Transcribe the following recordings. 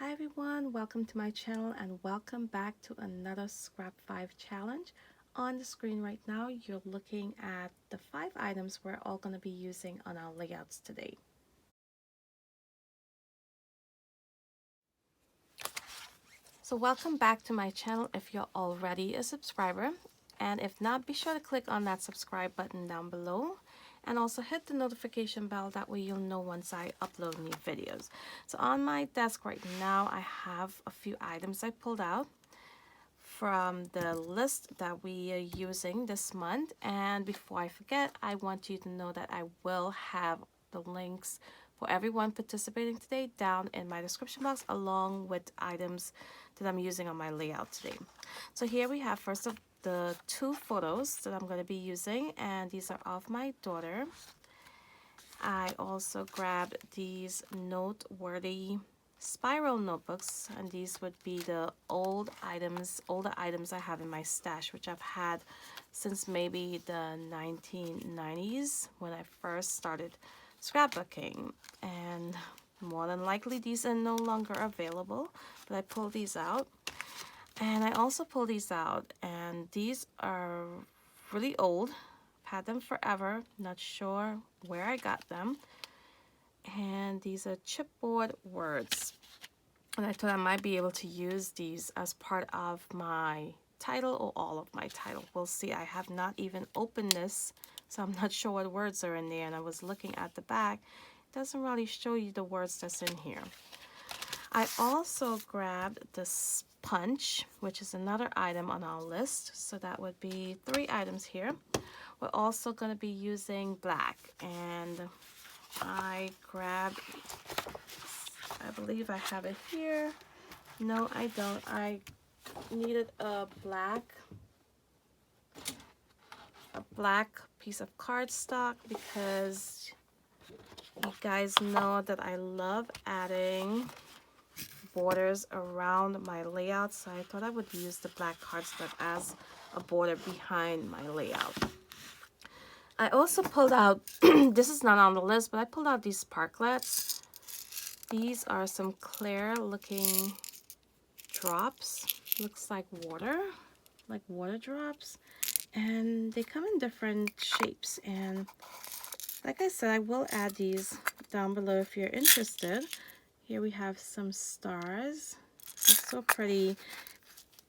Hi everyone, welcome to my channel and welcome back to another Scrap 5 challenge. On the screen right now, you're looking at the 5 items we're all going to be using on our layouts today. So welcome back to my channel if you're already a subscriber. And if not, be sure to click on that subscribe button down below. And also hit the notification bell, that way you'll know once I upload new videos. So on my desk right now, I have a few items I pulled out from the list that we are using this month. And before I forget, I want you to know that I will have the links for everyone participating today down in my description box, along with items that I'm using on my layout today. So here we have first of the 2 photos that I'm going to be using, and these are of my daughter. I also grabbed these noteworthy spiral notebooks, and these would be the older items I have in my stash, which I've had since maybe the 1990s when I first started scrapbooking, and more than likely these are no longer available, but I pulled these out. And I also pulled these out, and these are really old. I've had them forever, not sure where I got them. And these are chipboard words, and I thought I might be able to use these as part of my title or all of my title. We'll see. I have not even opened this, so I'm not sure what words are in there, and I was looking at the back. It doesn't really show you the words that's in here. I also grabbed this punch, which is another item on our list, so that would be 3 items here. We're also going to be using black, and I grabbed, I believe I have it here. No, I don't. I needed a black piece of cardstock because you guys know that I love adding borders around my layout, so I thought I would use the black cardstock as a border behind my layout. I also pulled out, this is not on the list, but I pulled out these sparklets. These are some clear looking drops. Looks like water drops. And they come in different shapes. And like I said, I will add these down below if you're interested. Here we have some stars. It's so pretty.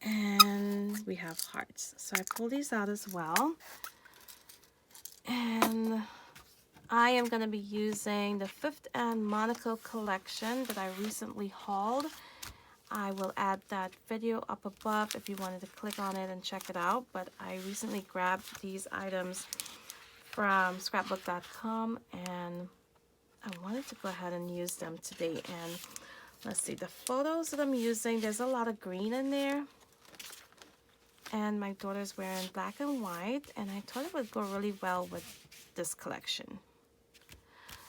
And we have hearts. So I pulled these out as well. And I am going to be using the 5th and Monaco collection that I recently hauled. I will add that video up above if you wanted to click on it and check it out. But I recently grabbed these items from scrapbook.com, and I wanted to go ahead and use them today. And let's see, the photos that I'm using, there's a lot of green in there. And my daughter's wearing black and white, and I thought it would go really well with this collection.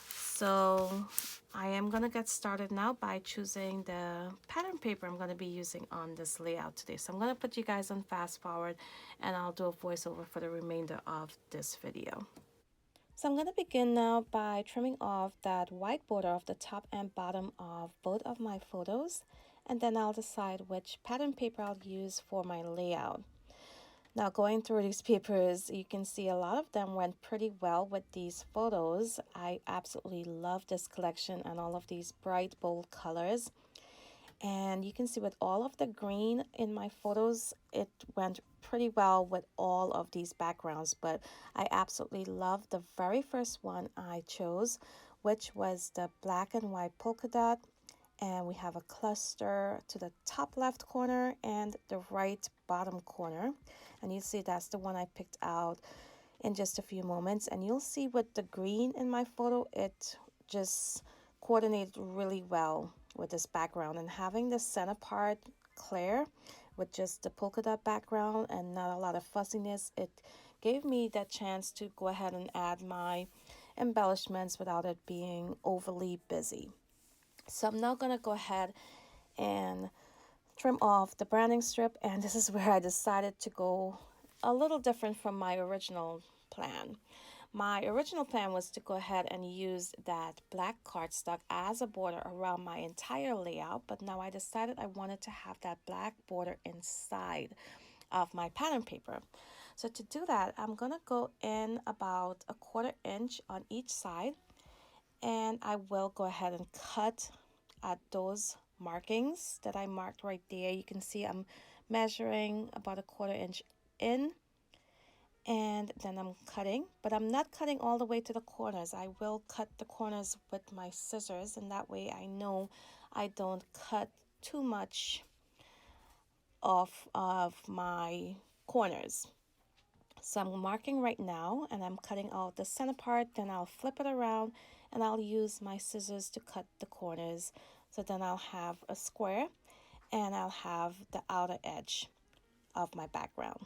So I am going to get started now by choosing the pattern paper I'm going to be using on this layout today. So I'm going to put you guys on fast forward, and I'll do a voiceover for the remainder of this video. So I'm going to begin now by trimming off that white border off the top and bottom of both of my photos, and then I'll decide which pattern paper I'll use for my layout. Now, going through these papers, you can see a lot of them went pretty well with these photos. I absolutely love this collection and all of these bright, bold colors. And you can see with all of the green in my photos, it went pretty well with all of these backgrounds. But I absolutely love the very first one I chose, which was the black and white polka dot. And we have a cluster to the top left corner and the right bottom corner. And you see that's the one I picked out in just a few moments. And you'll see with the green in my photo, it just coordinated really well with this background. And having the center part clear with just the polka dot background and not a lot of fussiness, it gave me that chance to go ahead and add my embellishments without it being overly busy. So I'm now going to go ahead and trim off the branding strip, and this is where I decided to go a little different from my original plan. My original plan was to go ahead and use that black cardstock as a border around my entire layout, but now I decided I wanted to have that black border inside of my pattern paper. So to do that, I'm gonna go in about a 1/4 inch on each side, and I will go ahead and cut at those markings that I marked right there. You can see I'm measuring about a 1/4 inch in, and then I'm cutting, but I'm not cutting all the way to the corners. I will cut the corners with my scissors, and that way I know I don't cut too much off of my corners. So I'm marking right now, and I'm cutting out the center part, then I'll flip it around and I'll use my scissors to cut the corners. So then I'll have a square and I'll have the outer edge of my background.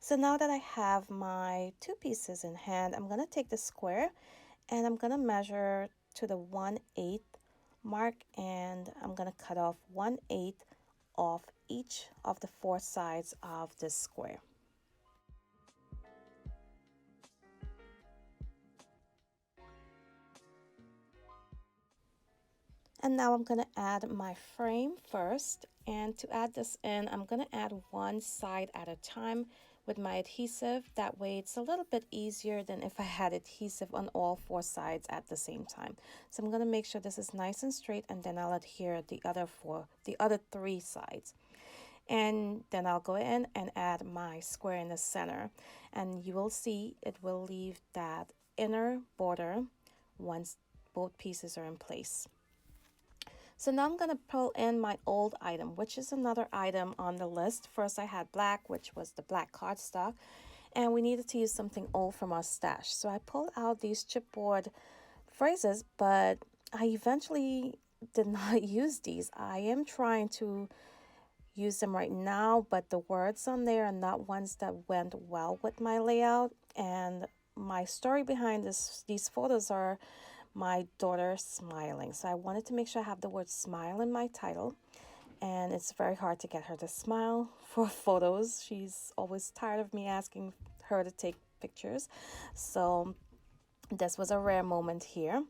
So now that I have my two pieces in hand, I'm going to take the square and I'm going to measure to the 1/8 mark, and I'm going to cut off 1/8 off each of the 4 sides of this square. And now I'm going to add my frame first, and to add this in, I'm going to add one side at a time with my adhesive. That way it's a little bit easier than if I had adhesive on all 4 sides at the same time. So I'm going to make sure this is nice and straight, and then I'll adhere the other 3 sides. And then I'll go in and add my square in the center, and you will see it will leave that inner border once both pieces are in place. So now I'm going to pull in my old item, which is another item on the list. First I had black, which was the black cardstock, and we needed to use something old from our stash. So I pulled out these chipboard phrases, but I eventually did not use these. I am trying to use them right now, but the words on there are not ones that went well with my layout. And my story behind these photos are my daughter smiling. So I wanted to make sure I have the word smile in my title. And it's very hard to get her to smile for photos. She's always tired of me asking her to take pictures. So this was a rare moment here.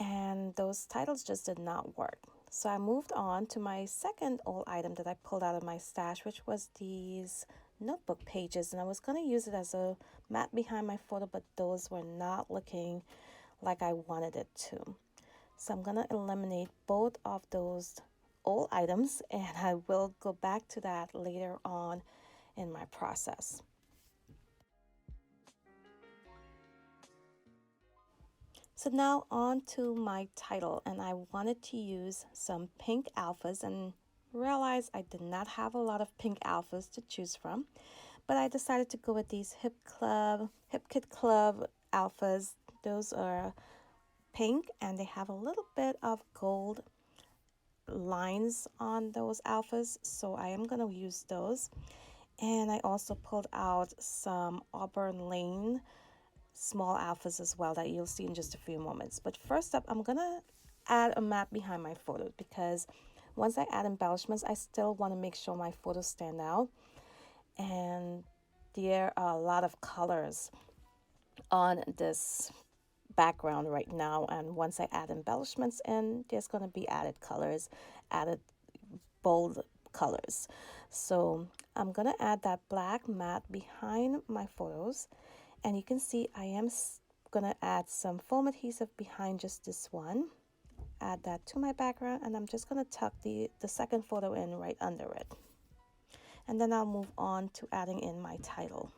And those titles just did not work. So I moved on to my second old item that I pulled out of my stash, which was these notebook pages. And I was going to use it as a mat behind my photo, but those were not looking like I wanted it to. So I'm going to eliminate both of those old items, and I will go back to that later on in my process. So now on to my title, and I wanted to use some pink alphas and realized I did not have a lot of pink alphas to choose from, but I decided to go with these Hip Kit Club alphas. Those are pink and they have a little bit of gold lines on those alphas, so I am going to use those. And I also pulled out some Auburn Lane small alphas as well that you'll see in just a few moments. But first up, I'm going to add a mat behind my photos, because once I add embellishments, I still want to make sure my photos stand out. And there are a lot of colors on this background right now, and once I add embellishments in, there's going to be added colors, added bold colors. So I'm going to add that black mat behind my photos, and you can see I am going to add some foam adhesive behind just this one. Add that to my background, and I'm just going to tuck the second photo in right under it. And then I'll move on to adding in my title.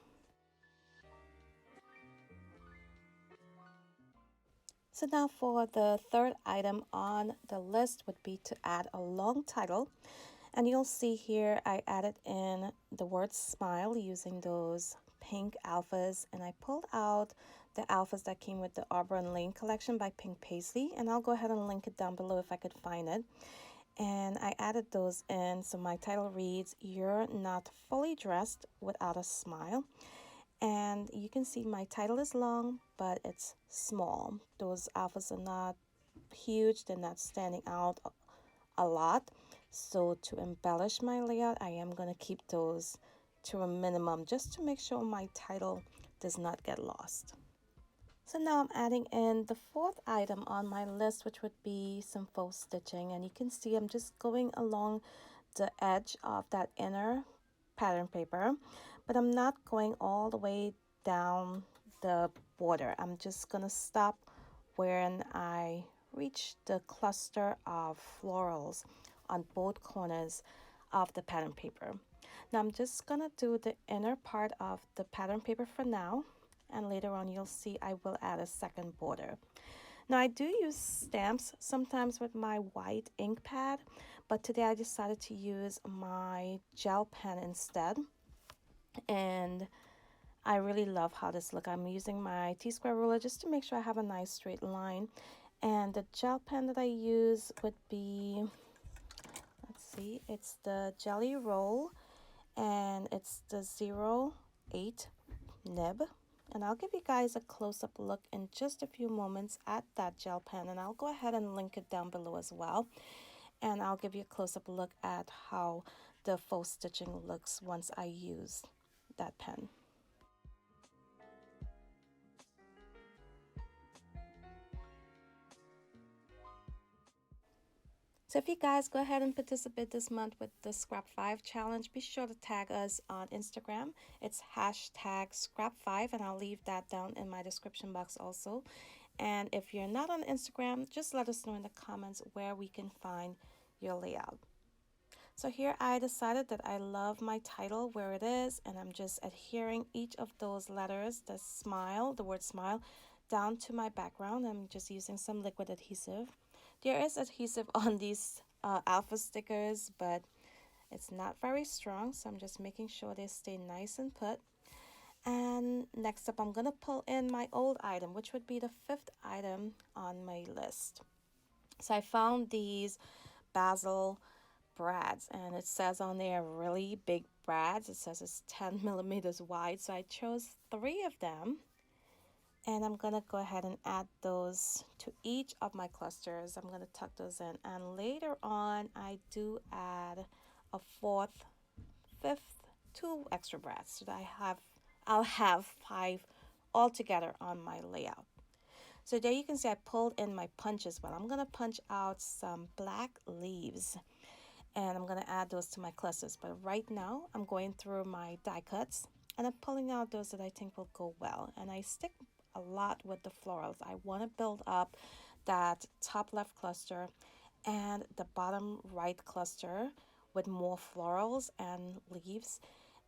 So now for the third item on the list would be to add a long title. And you'll see here I added in the word smile using those pink alphas, and I pulled out the alphas that came with the Auburn Lane collection by Pink Paisley, and I'll go ahead and link it down below if I could find it. And I added those in, so my title reads, "You're not fully dressed without a smile." And you can see my title is long, but it's small. Those alphas are not huge, they're not standing out a lot. So to embellish my layout, I am going to keep those to a minimum just to make sure my title does not get lost. So now I'm adding in the fourth item on my list, which would be some faux stitching. And you can see I'm just going along the edge of that inner pattern paper, but I'm not going all the way down the border. I'm just gonna stop when I reach the cluster of florals on both corners of the pattern paper. Now I'm just gonna do the inner part of the pattern paper for now, and later on you'll see I will add a second border. Now I do use stamps sometimes with my white ink pad, but today I decided to use my gel pen instead. And I really love how this looks. I'm using my T-square ruler just to make sure I have a nice straight line. And the gel pen that I use would be, let's see, it's the Jelly Roll, and it's the 08 nib. And I'll give you guys a close-up look in just a few moments at that gel pen, and I'll go ahead and link it down below as well. And I'll give you a close-up look at how the faux stitching looks once I use that pen. So if you guys go ahead and participate this month with the Scrap5 challenge, be sure to tag us on Instagram. It's hashtag Scrap5, and I'll leave that down in my description box also. And if you're not on Instagram, just let us know in the comments where we can find your layout. So here I decided that I love my title where it is, and I'm just adhering each of those letters, the smile, the word smile, down to my background. I'm just using some liquid adhesive. There is adhesive on these alpha stickers, but it's not very strong, so I'm just making sure they stay nice and put. And next up, I'm going to pull in my old item, which would be the fifth item on my list. So I found these basil brads, and it says on there really big brads. It says it's 10 millimeters wide, so I chose 3 of them. And I'm gonna go ahead and add those to each of my clusters. I'm gonna tuck those in, and later on I do add a fourth, fifth, 2 extra brads, so that I'll have 5 altogether on my layout. So there you can see I pulled in my punch as well. I'm gonna punch out some black leaves, and I'm gonna add those to my clusters. But right now I'm going through my die cuts, and I'm pulling out those that I think will go well. And I stick a lot with the florals. I want to build up that top left cluster and the bottom right cluster with more florals and leaves.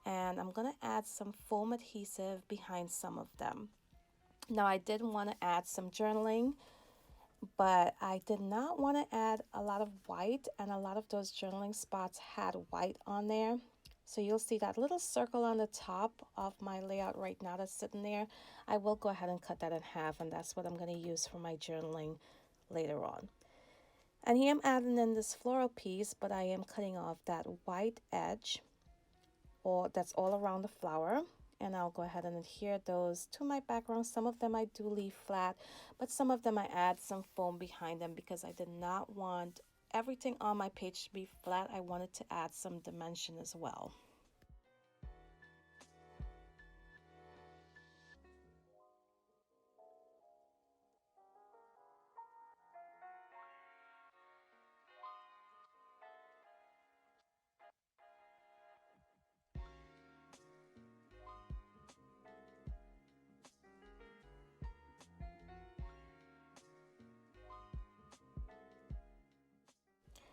And I'm going to add some foam adhesive behind some of them. Now I did want to add some journaling, but I did not want to add a lot of white, and a lot of those journaling spots had white on there. So you'll see that little circle on the top of my layout right now that's sitting there. I will go ahead and cut that in half, and that's what I'm going to use for my journaling later on. And here I'm adding in this floral piece, but I am cutting off that white edge, or that's all around the flower. And I'll go ahead and adhere those to my background. Some of them I do leave flat, but some of them I add some foam behind them because I did not want everything on my page to be flat. I wanted to add some dimension as well.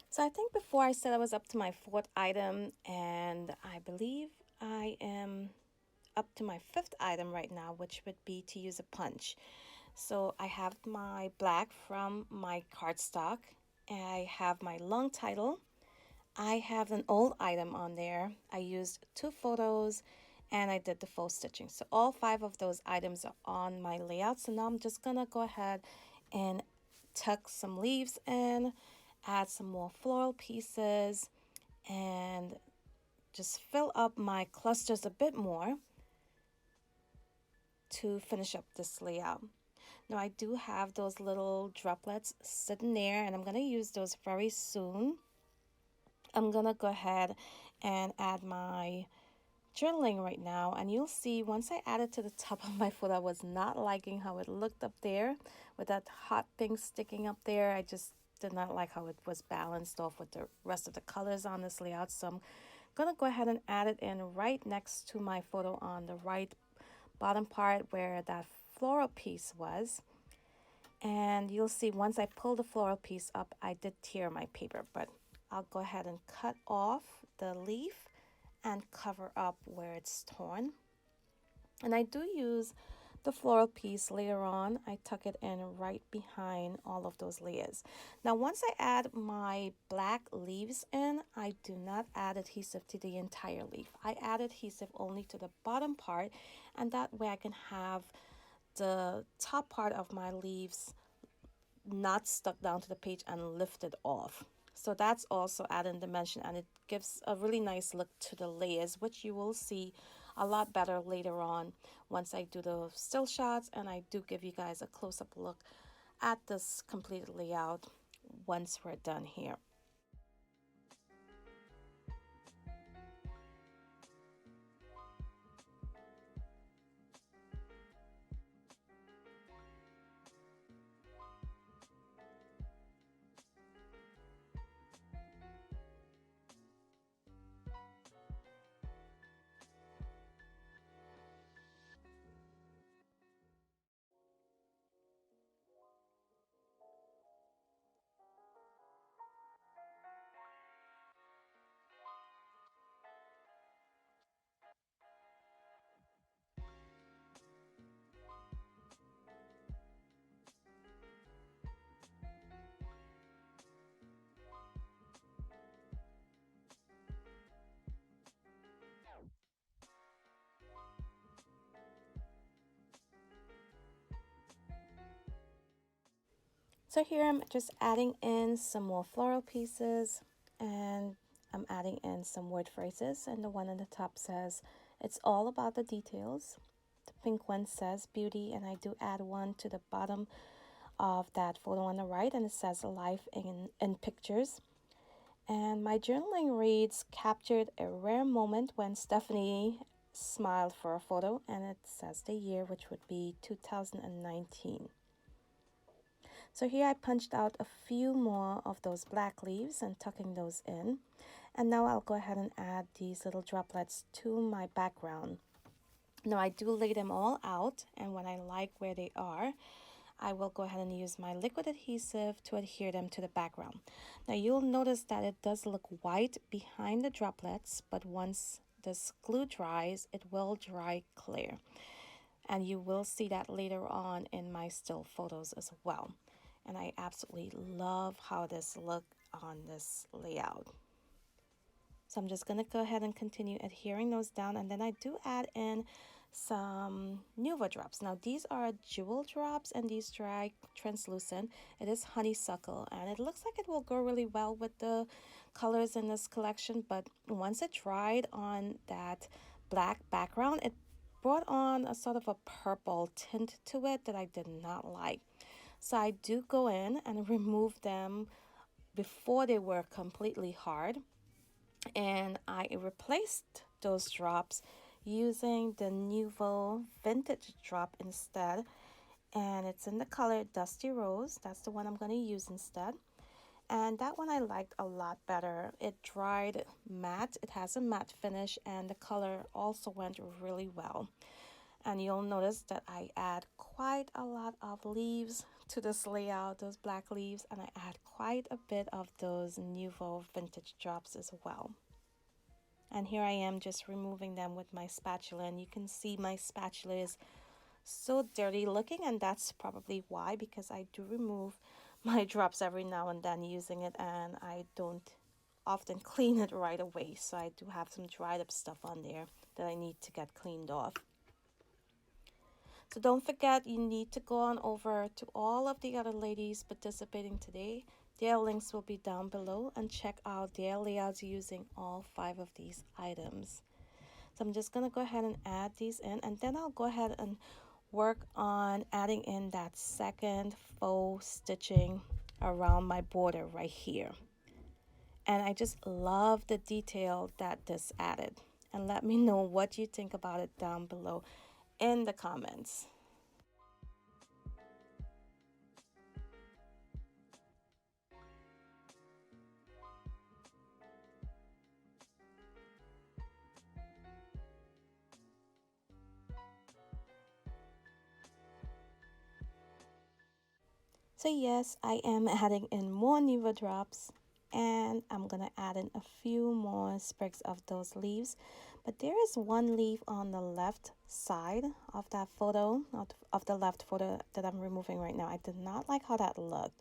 So I think before I said I was up to my 4th item, and I believe I am up to my 5th item right now, which would be to use a punch. So I have my black from my cardstock. I have my long title. I have an old item on there. I used 2 photos, and I did the faux stitching. So all 5 of those items are on my layout. So now I'm just gonna go ahead and tuck some leaves in, add some more floral pieces, and just fill up my clusters a bit more to finish up this layout. Now I do have those little droplets sitting there, and I'm going to use those very soon. I'm going to go ahead and add my journaling right now, and you'll see once I add it to the top of my foot, I was not liking how it looked up there with that hot pink sticking up there. I just did not like how it was balanced off with the rest of the colors on this layout. So I'm gonna go ahead and add it in right next to my photo on the right bottom part where that floral piece was. And you'll see once I pull the floral piece up, I did tear my paper, but I'll go ahead and cut off the leaf and cover up where it's torn. And I do use the floral piece later on. I tuck it in right behind all of those layers. Now once I add my black leaves in, I do not add adhesive to the entire leaf. I add adhesive only to the bottom part, and that way I can have the top part of my leaves not stuck down to the page and lifted off. So that's also adding dimension, and it gives a really nice look to the layers, which you will see a lot better later on once I do the still shots and I do give you guys a close-up look at this completed layout once we're done here. So here I'm just adding in some more floral pieces, and I'm adding in some word phrases, and the one on the top says, "It's all about the details." The pink one says beauty, and I do add one to the bottom of that photo on the right, and it says life in pictures. And my journaling reads, "Captured a rare moment when Stephanie smiled for a photo," and it says the year, which would be 2019. So here I punched out a few more of those black leaves and tucking those in. And now I'll go ahead and add these little droplets to my background. Now I do lay them all out, and when I like where they are, I will go ahead and use my liquid adhesive to adhere them to the background. Now you'll notice that it does look white behind the droplets, but once this glue dries, it will dry clear. And you will see that later on in my still photos as well. And I absolutely love how this looked on this layout. So I'm just going to go ahead and continue adhering those down, and then I do add in some Nuvo drops. Now these are jewel drops, and these dry translucent. It is honeysuckle, and it looks like it will go really well with the colors in this collection, but once it dried on that black background, it brought on a sort of a purple tint to it that I did not like. So I do go in and remove them before they were completely hard, and I replaced those drops using the Nuvo vintage drop instead, and it's in the color Dusty Rose. That's the one I'm going to use instead, and that one I liked a lot better. It dried matte, it has a matte finish, and the color also went really well. And you'll notice that I add quite a lot of leaves to this layout, those black leaves, and I add quite a bit of those Nuvo vintage drops as well. And here I am just removing them with my spatula, and you can see my spatula is so dirty looking, and that's probably why, because I do remove my drops every now and then using it, and I don't often clean it right away. So I do have some dried up stuff on there that I need to get cleaned off. So don't forget, you need to go on over to all of the other ladies participating today. Their links will be down below, and check out their layouts using all 5 of these items. So I'm just going to go ahead and add these in, and then I'll go ahead and work on adding in that second faux stitching around my border right here. And I just love the detail that this added. And let me know what you think about it down below in the comments. So yes, I am adding in more Nuva drops, and I'm gonna add in a few more sprigs of those leaves. But there is one leaf on the left side of that photo, of the left photo that I'm removing right now. I did not like how that looked.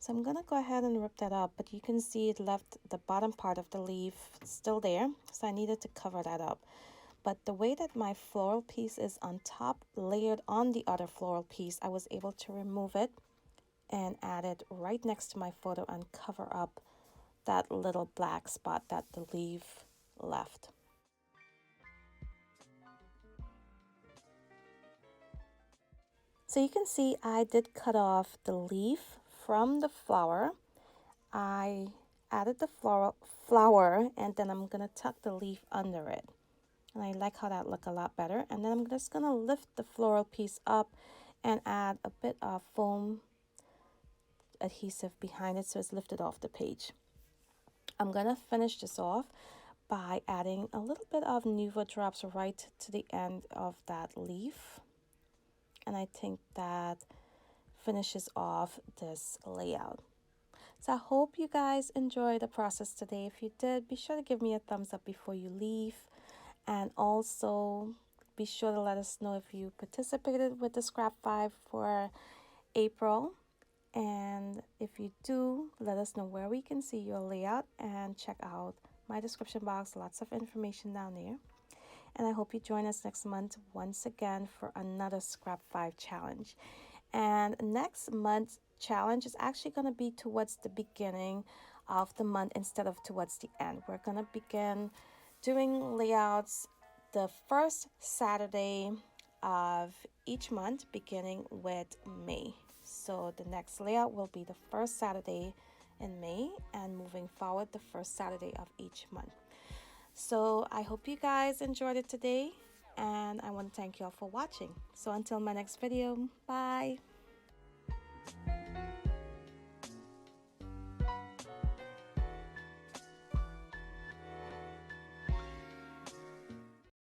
So I'm gonna go ahead and rip that up, but you can see it left the bottom part of the leaf still there, so I needed to cover that up. But the way that my floral piece is on top, layered on the other floral piece, I was able to remove it and add it right next to my photo and cover up that little black spot that the leaf left. So you can see I did cut off the leaf from the flower. I added the flower and then I'm gonna tuck the leaf under it. And I like how that look a lot better. And then I'm just gonna lift the floral piece up and add a bit of foam adhesive behind it so it's lifted off the page. I'm gonna finish this off by adding a little bit of Nuva drops right to the end of that leaf. And I think that finishes off this layout. So I hope you guys enjoyed the process today. If you did, be sure to give me a thumbs up before you leave. And also be sure to let us know if you participated with the Scrapfive for April. And if you do, let us know where we can see your layout, and check out my description box, lots of information down there. And I hope you join us next month once again for another Scrapfive challenge. And next month's challenge is actually going to be towards the beginning of the month instead of towards the end. We're going to begin doing layouts the first Saturday of each month, beginning with May. So the next layout will be the first Saturday in May, and moving forward the first Saturday of each month. So I hope you guys enjoyed it today, and I want to thank you all for watching. So until my next video, bye.